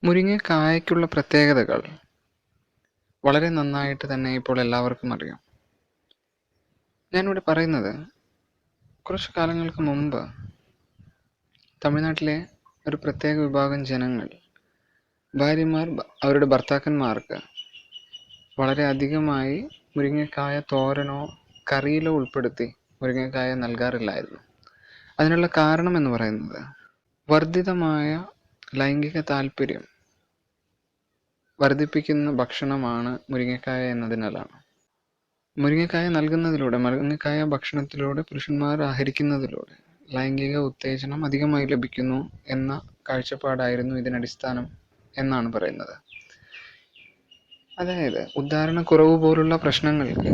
മുരിങ്ങക്കായയ്ക്കുള്ള പ്രത്യേകതകൾ വളരെ നന്നായിട്ട് തന്നെ ഇപ്പോൾ എല്ലാവർക്കും അറിയാം. ഞാനിവിടെ പറയുന്നത് കുറച്ച് കാലങ്ങൾക്ക് മുമ്പ് തമിഴ്നാട്ടിലെ ഒരു പ്രത്യേക വിഭാഗം ജനങ്ങൾ ഭാര്യമാർ അവരുടെ ഭർത്താക്കന്മാർക്ക് വളരെ അധികമായി മുരിങ്ങക്കായ തോരനോ കറിയിലോ ഉൾപ്പെടുത്തി മുരിങ്ങക്കായ നൽകാറില്ലായിരുന്നു. അതിനുള്ള കാരണം എന്ന് പറയുന്നത് വർദ്ധിതമായ ലൈംഗിക താല്പര്യം വർദ്ധിപ്പിക്കുന്ന ഭക്ഷണമാണ് മുരിങ്ങക്കായ എന്നതിനാലാണ്. മുരിങ്ങക്കായ ഭക്ഷണത്തിലൂടെ പുരുഷന്മാർ ആഹരിക്കുന്നതിലൂടെ ലൈംഗിക ഉത്തേജനം അധികമായി ലഭിക്കുന്നു എന്ന കാഴ്ചപ്പാടായിരുന്നു ഇതിനടിസ്ഥാനം എന്നാണ് പറയുന്നത്. അതായത് ഉദ്ധാരണക്കുറവ് പോലുള്ള പ്രശ്നങ്ങൾക്ക്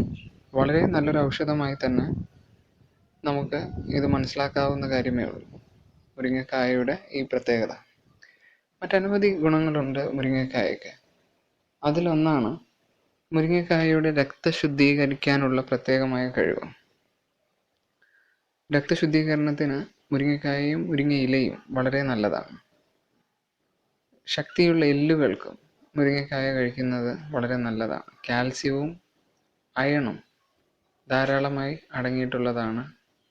വളരെ നല്ലൊരു ഔഷധമായി തന്നെ നമുക്ക് ഇത് മനസ്സിലാക്കാവുന്ന കാര്യമേ ഉള്ളൂ, മുരിങ്ങക്കായയുടെ ഈ പ്രത്യേകത. മറ്റനവധി ഗുണങ്ങളുണ്ട് മുരിങ്ങക്കായയ്ക്ക്. അതിലൊന്നാണ് മുരിങ്ങക്കായയുടെ രക്തശുദ്ധീകരിക്കാനുള്ള പ്രത്യേകമായ കഴിവ്. രക്തശുദ്ധീകരണത്തിന് മുരിങ്ങക്കായയും മുരിങ്ങയിലയും വളരെ നല്ലതാണ്. ശക്തിയുള്ള എല്ലുകൾക്കും മുരിങ്ങക്കായ കഴിക്കുന്നത് വളരെ നല്ലതാണ്. കാൽസ്യവും അയണും ധാരാളമായി അടങ്ങിയിട്ടുള്ളതാണ്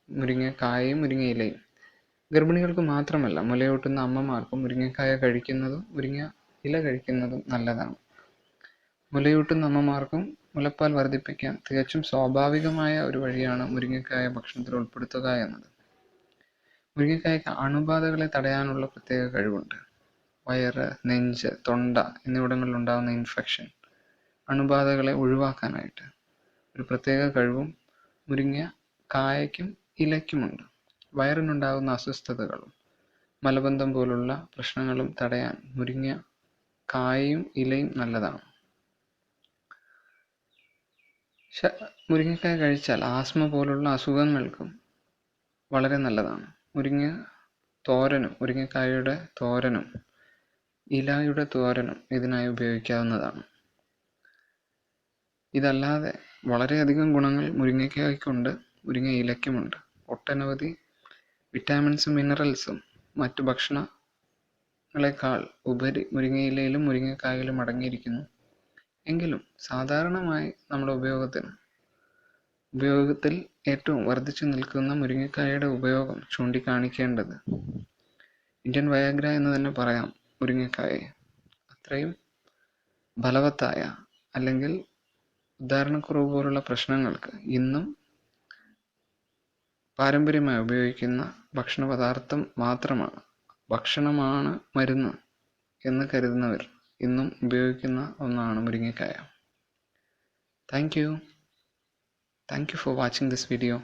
മുരിങ്ങക്കായയും മുരിങ്ങയിലയും. ഗർഭിണികൾക്ക് മാത്രമല്ല, മുലയൂട്ടുന്ന അമ്മമാർക്കും മുരിങ്ങക്കായ കഴിക്കുന്നതും മുരിങ്ങ ഇല കഴിക്കുന്നതും നല്ലതാണ്. മുലയൂട്ടുന്ന അമ്മമാർക്കും മുലപ്പാൽ വർദ്ധിപ്പിക്കാൻ തികച്ചും സ്വാഭാവികമായ ഒരു വഴിയാണ് മുരിങ്ങക്കായ ഭക്ഷണത്തിൽ ഉൾപ്പെടുത്തുക എന്നത്. മുരിങ്ങക്കായക്ക് അണുബാധകളെ തടയാനുള്ള പ്രത്യേക കഴിവുണ്ട്. വയറ്, നെഞ്ച്, തൊണ്ട എന്നിവിടങ്ങളിൽ ഉണ്ടാകുന്ന ഇൻഫെക്ഷൻ, അണുബാധകളെ ഒഴിവാക്കാനായിട്ട് ഒരു പ്രത്യേക കഴിവും മുരിങ്ങക്കായയ്ക്കും ഇലയ്ക്കുമുണ്ട്. വയറിനുണ്ടാകുന്ന അസ്വസ്ഥതകളും മലബന്ധം പോലുള്ള പ്രശ്നങ്ങളും തടയാൻ മുരിങ്ങക്കായയും ഇലയും നല്ലതാണ്. മുരിങ്ങക്കായ കഴിച്ചാൽ ആസ്മ പോലുള്ള അസുഖങ്ങൾക്കും വളരെ നല്ലതാണ്. മുരിങ്ങക്കായയുടെ തോരനും ഇലയുടെ തോരനും ഇതിനായി ഉപയോഗിക്കാവുന്നതാണ്. ഇതല്ലാതെ വളരെയധികം ഗുണങ്ങൾ മുരിങ്ങക്കായ്ക്കുണ്ട്, മുരിങ്ങ ഇലയ്ക്കുമുണ്ട്. ഒട്ടനവധി വിറ്റാമിൻസും മിനറൽസും മറ്റു ഭക്ഷണങ്ങളെക്കാൾ ഉപരി മുരിങ്ങയിലയിലും മുരിങ്ങക്കായയിലും അടങ്ങിയിരിക്കുന്നു. എങ്കിലും സാധാരണമായി നമ്മുടെ ഉപയോഗത്തിൽ ഏറ്റവും വർദ്ധിച്ചു നിൽക്കുന്ന മുരിങ്ങക്കായയുടെ ഉപയോഗം ചൂണ്ടിക്കാണിക്കേണ്ടത് ഇന്ത്യൻ വയാഗ്ര എന്ന് തന്നെ പറയാം മുരിങ്ങക്കായയെ. അത്രയും ഫലവത്തായ അല്ലെങ്കിൽ ഉദ്ധാരണക്കുറവ് പോലുള്ള പ്രശ്നങ്ങൾക്ക് ഇന്നും പാരമ്പര്യമായി ഉപയോഗിക്കുന്ന ഭക്ഷണമാണ് മരുന്ന് എന്ന് കരുതുന്നവർ ഇന്നും ഉപയോഗിക്കുന്ന ഒന്നാണ് മുരിങ്ങക്കായ. Thank you for watching this video.